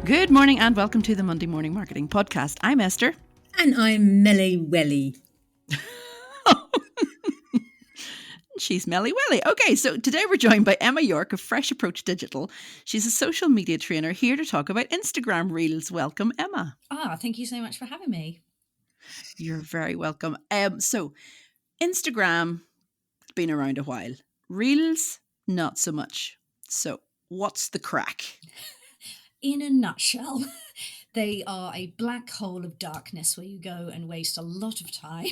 Good morning and welcome to the Monday Morning Marketing Podcast. I'm Esther. And I'm Melly Welly. She's Melly Welly. Okay, so today we're joined by Emma York of Fresh Approach Digital. She's a social media trainer here to talk about Instagram Reels. Welcome, Emma. Thank you so much for having me. You're very welcome. So Instagram has been around a while. Reels, not so much. So what's the crack? In a nutshell, they are a black hole of darkness where you go and waste a lot of time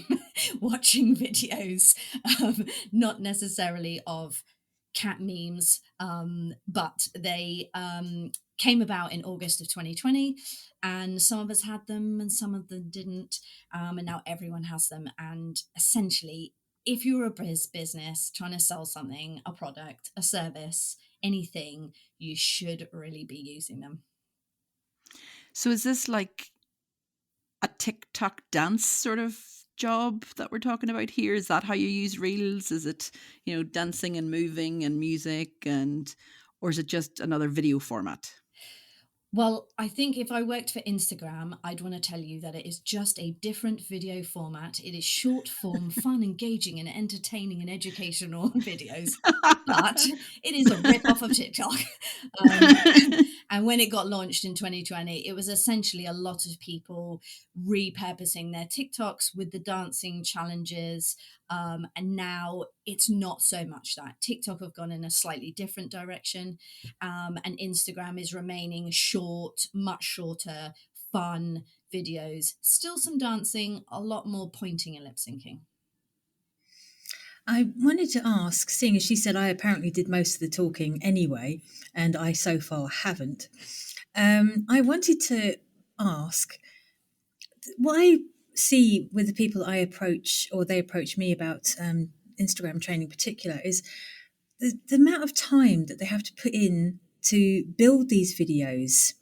watching videos, not necessarily of cat memes, but they came about in August of 2020, and some of us had them and some of them didn't, and now everyone has them. And essentially, if you're a business trying to sell something, a product, a service, anything, you should really be using them. So is this like a TikTok dance sort of job that we're talking about here? Is that how you use Reels? Is it, dancing and moving and music, or is it just another video format? Well, I think if I worked for Instagram, I'd want to tell you that it is just a different video format. It is short form, fun, engaging, and entertaining and educational videos. But it is a rip-off of TikTok. And when it got launched in 2020, it was essentially a lot of people repurposing their TikToks with the dancing challenges. And now it's not so much that. TikTok have gone in a slightly different direction. And Instagram is remaining short, much shorter, fun videos. Still some dancing, a lot more pointing and lip syncing. I wanted to ask, seeing as she said I apparently did most of the talking anyway, and I so far haven't, I wanted to ask, what I see with the people I approach, or they approach me about Instagram training in particular, is the amount of time that they have to put in to build these videos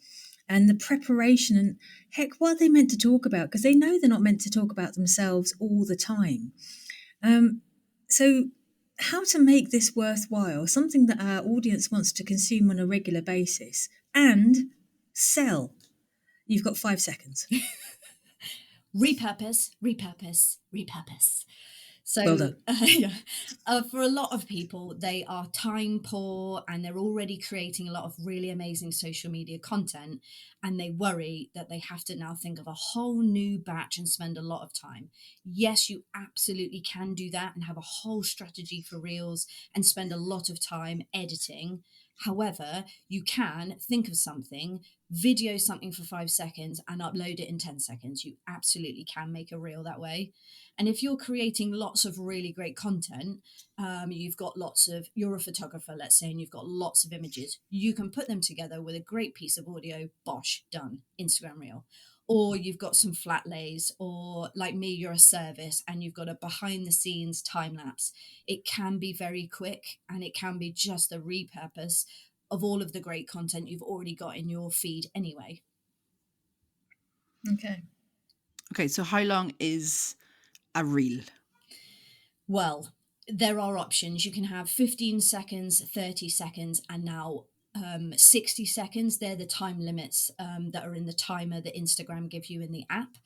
and the preparation, and heck, what are they meant to talk about? Because they know they're not meant to talk about themselves all the time. So how to make this worthwhile, something that our audience wants to consume on a regular basis and sell. You've got 5 seconds. Repurpose, repurpose, repurpose. So Well done. For a lot of people, they are time poor and they're already creating a lot of really amazing social media content, and they worry that they have to now think of a whole new batch and spend a lot of time. Yes, you absolutely can do that and have a whole strategy for Reels and spend a lot of time editing. However, you can think of something, video something for 5 seconds and upload it in 10 seconds. You absolutely can make a reel that way. And if you're creating lots of really great content, you're a photographer, let's say, and you've got lots of images, you can put them together with a great piece of audio, bosh, done, Instagram reel. Or you've got some flat lays, or like me, you're a service and you've got a behind the scenes time lapse. It can be very quick and it can be just a repurpose of all of the great content you've already got in your feed anyway. Okay, so how long is a reel? Well, there are options. You can have 15 seconds, 30 seconds, and now 60 seconds. They're the time limits that are in the timer that Instagram give you in the app.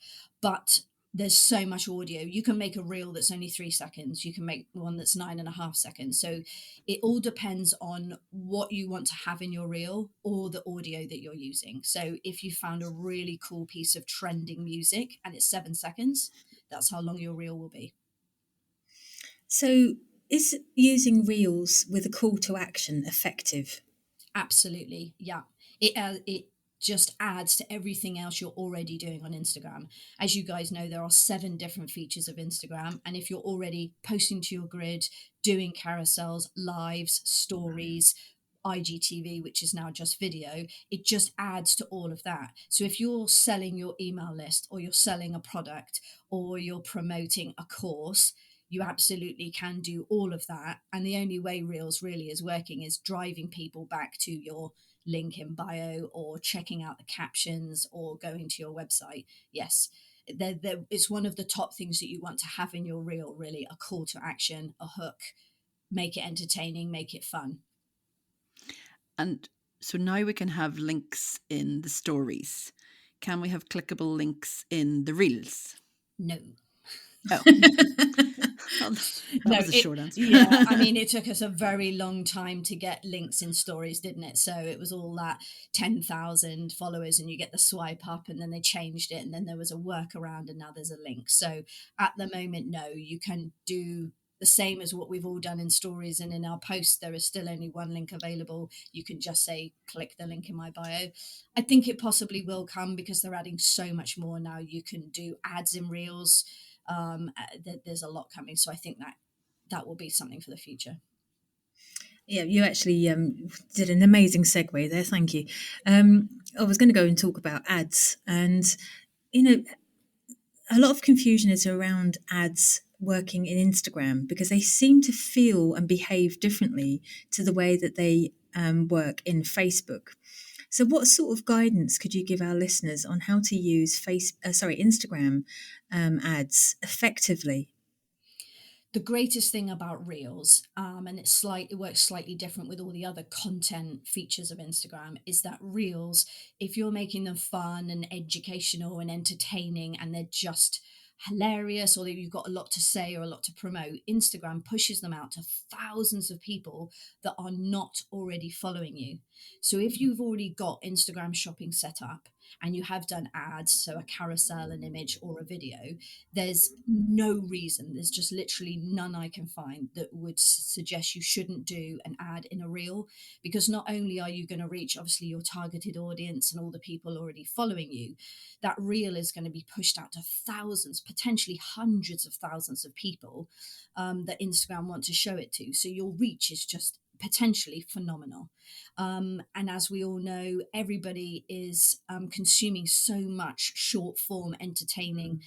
But there's so much audio. You can make a reel that's only 3 seconds. You can make one that's 9.5 seconds. So it all depends on what you want to have in your reel or the audio that you're using. So if you found a really cool piece of trending music and it's 7 seconds, that's how long your reel will be. So is using Reels with a call to action effective? Absolutely. Yeah. It just adds to everything else you're already doing on Instagram. As you guys know, there are 7 different features of Instagram. And if you're already posting to your grid, doing carousels, lives, stories, IGTV, which is now just video, it just adds to all of that. So if you're selling your email list, or you're selling a product, or you're promoting a course, you absolutely can do all of that. And the only way Reels really is working is driving people back to your link in bio or checking out the captions or going to your website, yes, it's one of the top things that you want to have in your reel, really, a call to action, a hook, make it entertaining, make it fun. And so now we can have links in the stories. Can we have clickable links in the reels? No. Oh, well, that was a short answer. Yeah, I mean, it took us a very long time to get links in stories, didn't it? So it was all that 10,000 followers and you get the swipe up, and then they changed it, and then there was a workaround, and now there's a link. So at the moment, no, you can do the same as what we've all done in stories, and in our posts there is still only one link available. You can just say click the link in my bio. I think it possibly will come because they're adding so much more now. You can do ads in reels. There's a lot coming, so I think that will be something for the future. Yeah, you actually did an amazing segue there. Thank you. I was going to go and talk about ads, and a lot of confusion is around ads working in Instagram because they seem to feel and behave differently to the way that they work in Facebook. So, what sort of guidance could you give our listeners on how to use Instagram ads effectively? The greatest thing about Reels, and it works slightly different with all the other content features of Instagram, is that Reels, if you're making them fun and educational and entertaining, and they're just hilarious, or that you've got a lot to say or a lot to promote, Instagram pushes them out to thousands of people that are not already following you. So if you've already got Instagram shopping set up and you have done ads, so a carousel, an image, or a video, there's no reason, there's just literally none I can find that would suggest you shouldn't do an ad in a reel, because not only are you going to reach obviously your targeted audience and all the people already following you, that reel is going to be pushed out to thousands, potentially hundreds of thousands of people that Instagram want to show it to. So your reach is just potentially phenomenal. And as we all know, everybody is consuming so much short form entertaining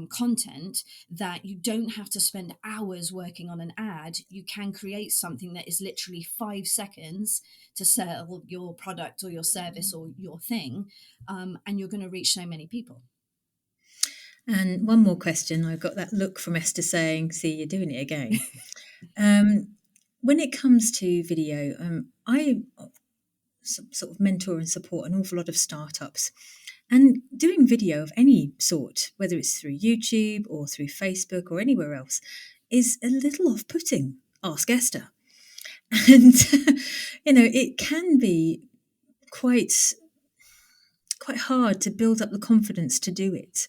content that you don't have to spend hours working on an ad. You can create something that is literally 5 seconds to sell your product or your service or your thing, and you're going to reach so many people. And one more question. I got that look from Esther saying, see, you're doing it again. When it comes to video, I sort of mentor and support an awful lot of startups. And doing video of any sort, whether it's through YouTube or through Facebook or anywhere else, is a little off-putting. Ask Esther. And, it can be quite hard to build up the confidence to do it.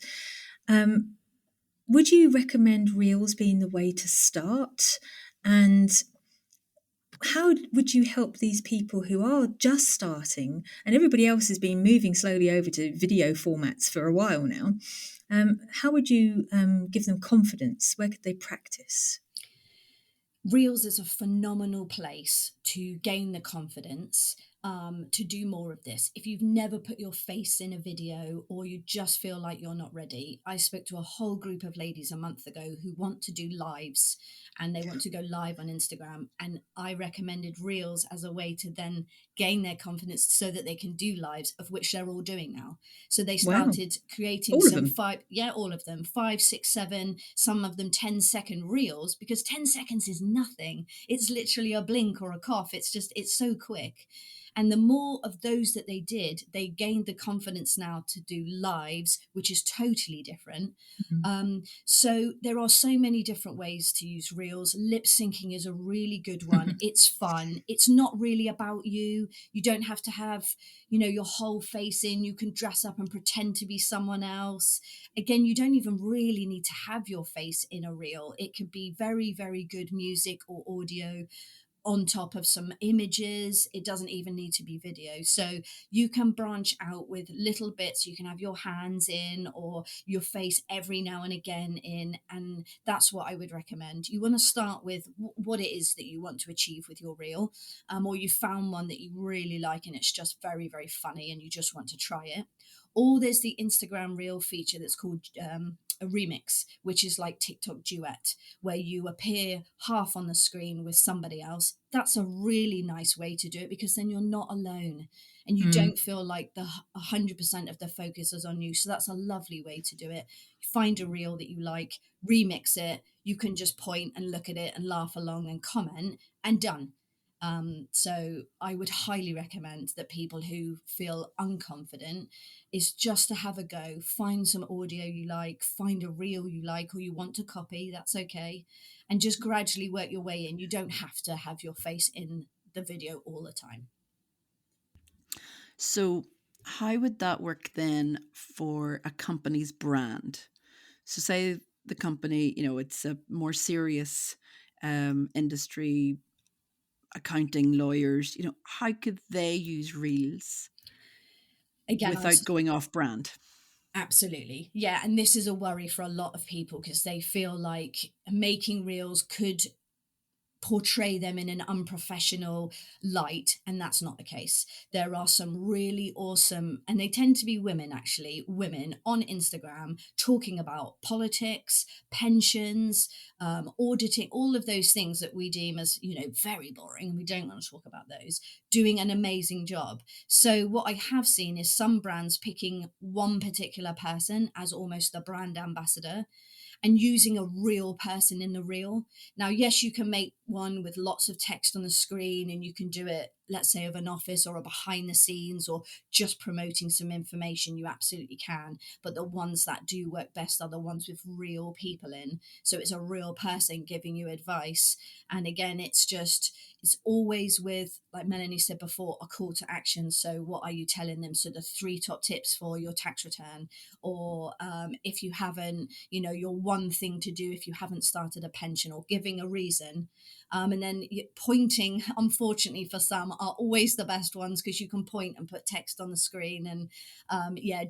Would you recommend Reels being the way to start? And how would you help these people who are just starting, and everybody else has been moving slowly over to video formats for a while now? How would you give them confidence? Where could they practice? Reels is a phenomenal place to gain the confidence to do more of this. If you've never put your face in a video, or you just feel like you're not ready, I spoke to a whole group of ladies a month ago who want to do lives, and they want to go live on Instagram. And I recommended Reels as a way to then gain their confidence so that they can do lives, of which they're all doing now. So they started creating all some of them. all of them, 5, 6, 7, some of them 10-second reels, because 10 seconds is nothing. It's literally a blink or a cough. It's so quick. And the more of those that they did, they gained the confidence now to do lives, which is totally different. Mm-hmm. So there are so many different ways to use Reels. Lip syncing is a really good one. It's fun. It's not really about you. You don't have to have, your whole face in. You can dress up and pretend to be someone else. Again, you don't even really need to have your face in a reel. It could be very, very good music or audio on top of some images. It doesn't even need to be video. So you can branch out with little bits. You can have your hands in or your face every now and again in, and that's what I would recommend. You want to start with what it is that you want to achieve with your reel, or you found one that you really like and it's just very, very funny and you just want to try it. Or there's the Instagram reel feature that's called a remix, which is like TikTok duet, where you appear half on the screen with somebody else. That's a really nice way to do it, because then you're not alone and you Mm. don't feel like the 100% of the focus is on you. So that's a lovely way to do it. Find a reel that you like, remix it. You can just point and look at it and laugh along and comment, and done. So I would highly recommend that people who feel unconfident is just to have a go, find some audio you like, find a reel you like or you want to copy, that's okay, and just gradually work your way in. You don't have to have your face in the video all the time. So, how would that work then for a company's brand? So, say the company, it's a more serious industry, accounting, lawyers, how could they use reels Again, without going off brand? absolutely. Yeah. And this is a worry for a lot of people, because they feel like making reels could portray them in an unprofessional light, and that's not the case. There are some really awesome, and they tend to be women, actually, women on Instagram talking about politics, pensions, auditing, all of those things that we deem as, very boring, and we don't want to talk about those, doing an amazing job. So what I have seen is some brands picking one particular person as almost the brand ambassador, and using a real person in the reel. Now, yes, you can make one with lots of text on the screen, and you can do it, let's say, of an office or a behind the scenes or just promoting some information. You absolutely can. But the ones that do work best are the ones with real people in. So it's a real person giving you advice. And again, it's always with, like Melanie said before, a call to action. So what are you telling them? So the 3 top tips for your tax return, or if you haven't, your one thing to do if you haven't started a pension, or giving a reason. And then pointing, unfortunately for some, are always the best ones, because you can point and put text on the screen and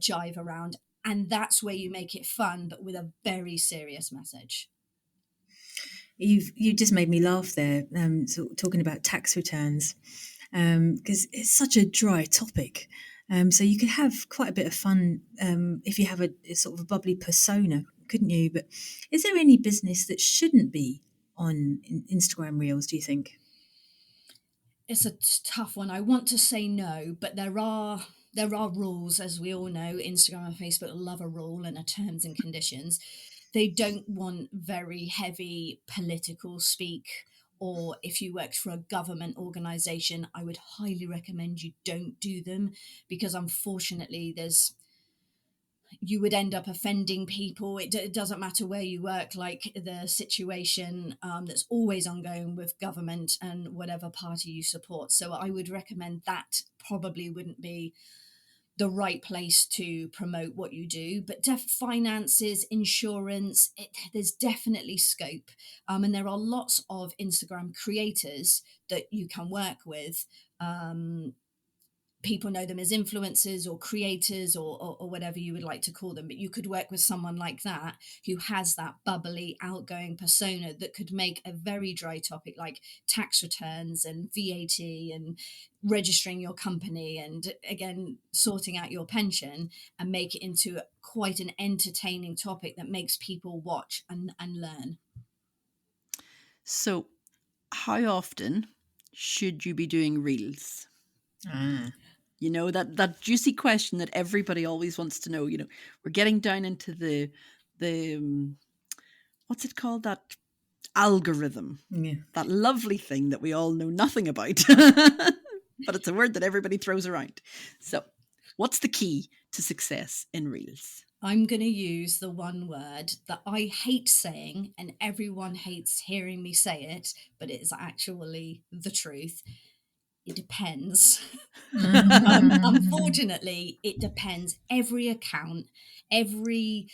jive around. And that's where you make it fun, but with a very serious message. You just made me laugh there, talking about tax returns, because it's such a dry topic. So you could have quite a bit of fun if you have a sort of a bubbly persona, couldn't you? But is there any business that shouldn't be on Instagram Reels, do you think? It's a tough one. I want to say no, but there are rules, as we all know. Instagram and Facebook love a rule and a terms and conditions. They don't want very heavy political speak, or if you worked for a government organization, I would highly recommend you don't do them, because unfortunately you would end up offending people. It doesn't matter where you work, like the situation that's always ongoing with government and whatever party you support. So I would recommend that probably wouldn't be the right place to promote what you do. But finances, insurance, there's definitely scope. And there are lots of Instagram creators that you can work with. People know them as influencers or creators, or whatever you would like to call them, but you could work with someone like that who has that bubbly, outgoing persona that could make a very dry topic like tax returns and VAT and registering your company and, again, sorting out your pension, and make it into quite an entertaining topic that makes people watch and learn. So, how often should you be doing reels? That juicy question that everybody always wants to know. We're getting down into the what's it called, that algorithm, that lovely thing that we all know nothing about, but it's a word that everybody throws around. So what's the key to success in reels? I'm going to use the one word that I hate saying, and everyone hates hearing me say it, but it's actually the truth. It depends. Unfortunately, it depends. Every account, every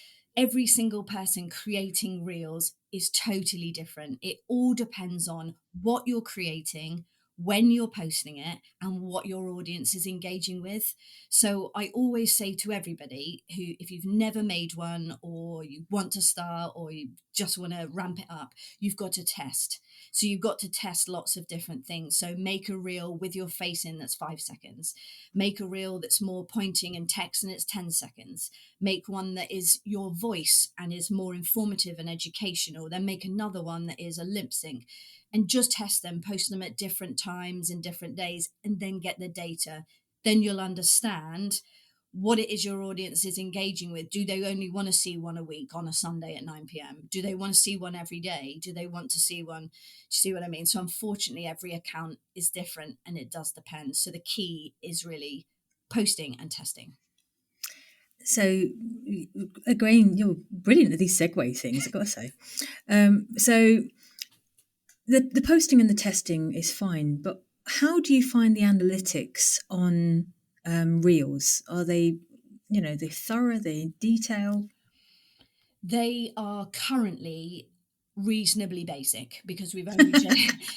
single person creating reels is totally different. It all depends on what you're creating, when you're posting it, and what your audience is engaging with. So I always say to everybody who, if you've never made one, or you want to start, or you just want to ramp it up, you've got to test. So you've got to test lots of different things. So make a reel with your face in that's 5 seconds. Make a reel that's more pointing and text and it's 10 seconds. Make one that is your voice and is more informative and educational. Then make another one that is a lip sync, and just test them, post them at different times and different days, and then get the data. Then you'll understand what it is your audience is engaging with. Do they only want to see one a week on a Sunday at 9 p.m.? Do they want to see one every day? Do they want to see one? Do you see what I mean? So unfortunately, every account is different and it does depend. So the key is really posting and testing. So, again, you're brilliant at these segue things, I've got to say. So the posting and the testing is fine, but how do you find the analytics on reels? Are they, they thorough, they in detail? They are currently reasonably basic because we've only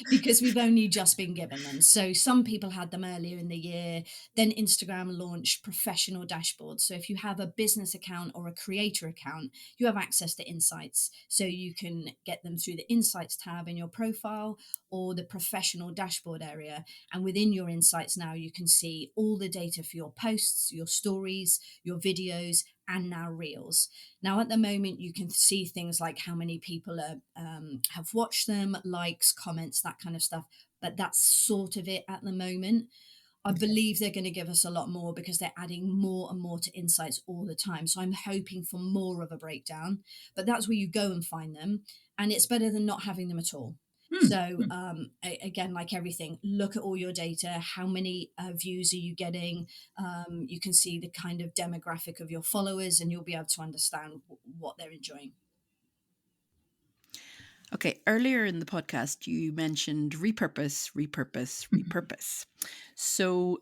because we've only just been given them. So some people had them earlier in the year. Then Instagram launched professional dashboards. So if you have a business account or a creator account, you have access to insights. So you can get them through the insights tab in your profile or the professional dashboard area. And within your insights now, you can see all the data for your posts, your stories, your videos, and now reels. Now at the moment you can see things like how many people have watched them, likes, comments, that kind of stuff, but that's sort of it at the moment. I believe they're going to give us a lot more because they're adding more and more to insights all the time. So I'm hoping for more of a breakdown, but that's where you go and find them, and it's better than not having them at all. So again, like everything, look at all your data. How many views are you getting? You can see the kind of demographic of your followers, and you'll be able to understand what they're enjoying. Okay, earlier in the podcast, you mentioned repurpose. So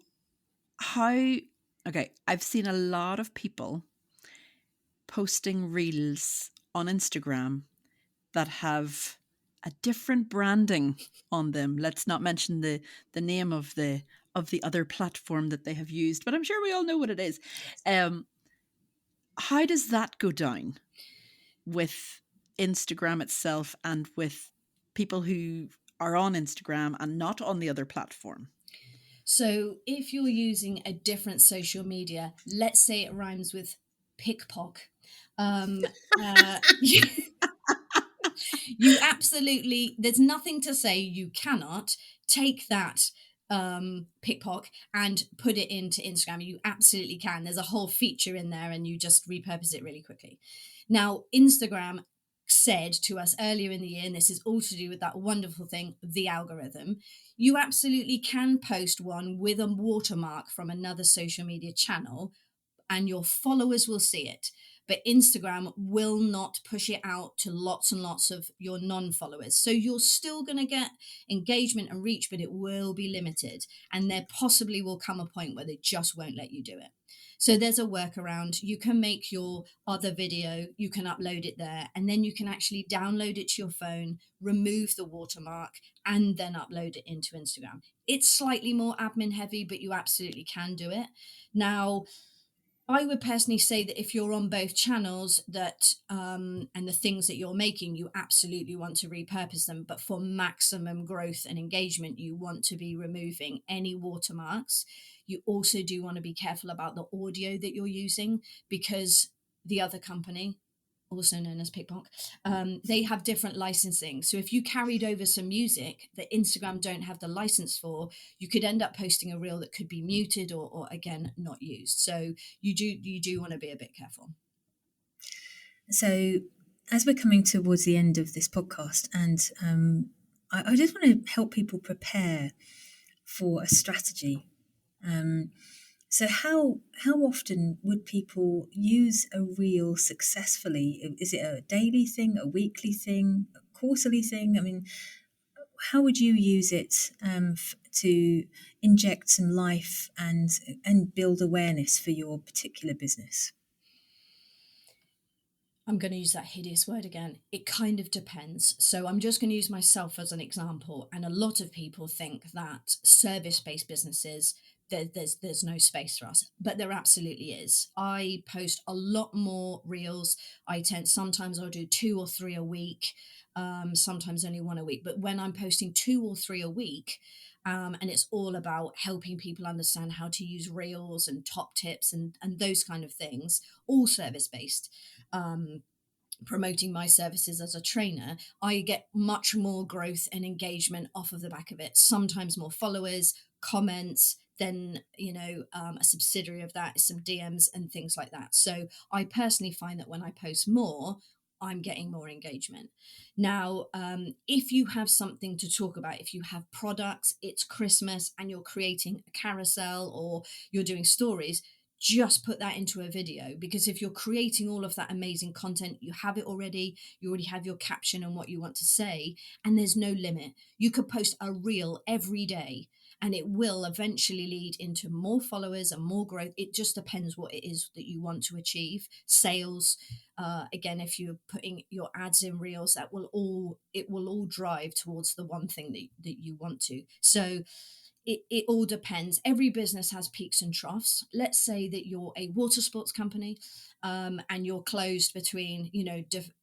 I've seen a lot of people posting reels on Instagram that have a different branding on them. Let's not mention the name of the other platform that they have used, but I'm sure we all know what it is. How does that go down with Instagram itself and with people who are on Instagram and not on the other platform? So if you're using a different social media, let's say it rhymes with pickpock, you absolutely, there's nothing to say you cannot take that pickpock and put it into Instagram. You absolutely can. There's a whole feature in there and you just repurpose it really quickly. Now, Instagram said to us earlier in the year, and this is all to do with that wonderful thing, the algorithm, you absolutely can post one with a watermark from another social media channel and your followers will see it. But Instagram will not push it out to lots and lots of your non-followers. So you're still going to get engagement and reach, but it will be limited. And there possibly will come a point where they just won't let you do it. So there's a workaround. You can make your other video, you can upload it there, and then you can actually download it to your phone, remove the watermark, and then upload it into Instagram. It's slightly more admin heavy, but you absolutely can do it. Now, I would personally say that if you're on both channels, that and the things that you're making, you absolutely want to repurpose them. But for maximum growth and engagement, you want to be removing any watermarks. You also do want to be careful about the audio that you're using because the other company, also known as Pickpock, they have different licensing. So if you carried over some music that Instagram don't have the license for, you could end up posting a reel that could be muted or again, not used. So you do want to be a bit careful. So as we're coming towards the end of this podcast, and I just want to help people prepare for a strategy. So how often would people use a reel successfully? Is it a daily thing, a weekly thing, a quarterly thing? I mean, how would you use it to inject some life and build awareness for your particular business? I'm going to use that hideous word again. It kind of depends. So I'm just going to use myself as an example. And a lot of people think that service-based businesses there's no space for us, but there absolutely is. I post a lot more reels. Sometimes I'll do 2 or 3 a week, sometimes only 1 a week, but when I'm posting 2 or 3 a week, and it's all about helping people understand how to use reels and top tips and those kind of things, all service based, promoting my services as a trainer, I get much more growth and engagement off of the back of it. Sometimes more followers, comments, then, a subsidiary of that is some DMs and things like that. So I personally find that when I post more, I'm getting more engagement. Now, if you have something to talk about, if you have products, it's Christmas and you're creating a carousel or you're doing stories, just put that into a video, because if you're creating all of that amazing content, you have it already, you already have your caption and what you want to say, and there's no limit. You could post a reel every day and it will eventually lead into more followers and more growth. It just depends what it is that you want to achieve. Sales, again, if you're putting your ads in reels, it will all drive towards the one thing that you want to. So it all depends. Every business has peaks and troughs. Let's say that you're a water sports company, and you're closed between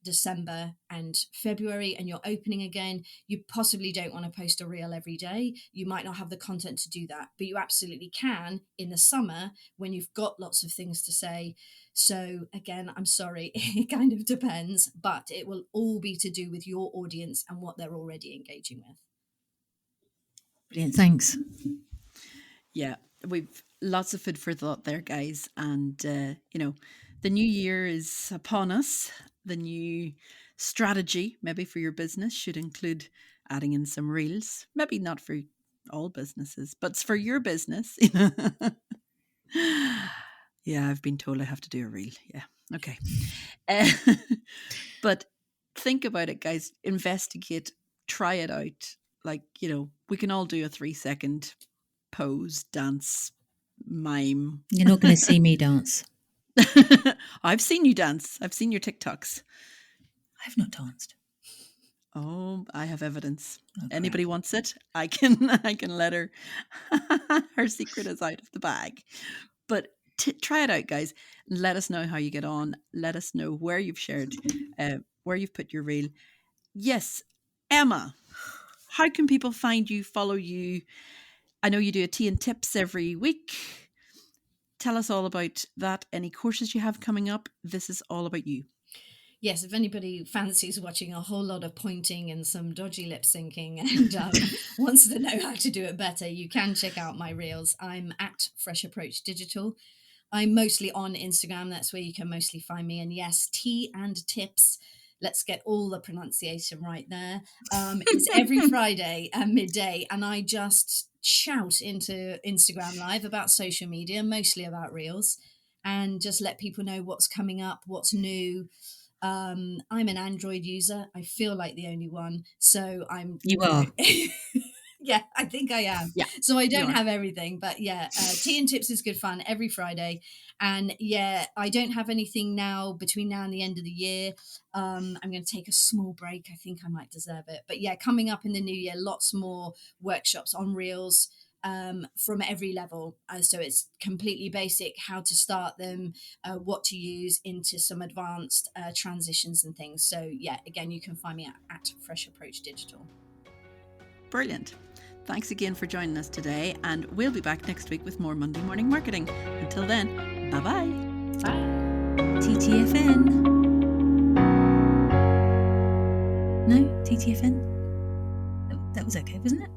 December and February, and you're opening again. You possibly don't want to post a reel every day. You might not have the content to do that, but you absolutely can in the summer when you've got lots of things to say. So again, I'm sorry, it kind of depends, but it will all be to do with your audience and what they're already engaging with. Brilliant, thanks. Yeah, we've lots of food for thought there, guys. And, the new year is upon us. The new strategy, maybe for your business, should include adding in some reels. Maybe not for all businesses, but it's for your business. Yeah, I've been told I have to do a reel. Yeah, okay. But think about it, guys. Investigate, try it out. Like, we can all do a 3-second pose, dance, mime. You're not going to see me dance. I've seen you dance. I've seen your TikToks. I've not danced. Oh, I have evidence. Oh, Anybody wants it? I can let her. Her secret is out of the bag. But try it out, guys. Let us know how you get on. Let us know where you've shared, where you've put your reel. Yes, Emma. How can people find you, follow you? I know you do a tea and tips every week. Tell us all about that. Any courses you have coming up? This is all about you. Yes, if anybody fancies watching a whole lot of pointing and some dodgy lip syncing and wants to know how to do it better, you can check out my reels. I'm at Fresh Approach Digital. I'm mostly on Instagram. That's where you can mostly find me. And yes, tea and tips. Let's get all the pronunciation right there. It's every Friday at midday, and I just shout into Instagram Live about social media, mostly about reels, and just let people know what's coming up, what's new. I'm an Android user. I feel like the only one. So You are. Yeah, I think I am. Yeah, so I don't have everything, but yeah, tea and tips is good fun every Friday. And yeah, I don't have anything now between now and the end of the year. I'm going to take a small break. I think I might deserve it. But yeah, coming up in the new year, lots more workshops on reels from every level. So it's completely basic, how to start them, what to use, into some advanced transitions and things. So yeah, again, you can find me at Fresh Approach Digital. Brilliant. Thanks again for joining us today, and we'll be back next week with more Monday Morning Marketing. Until then, bye-bye. Bye. TTFN. No, TTFN. That was okay, wasn't it?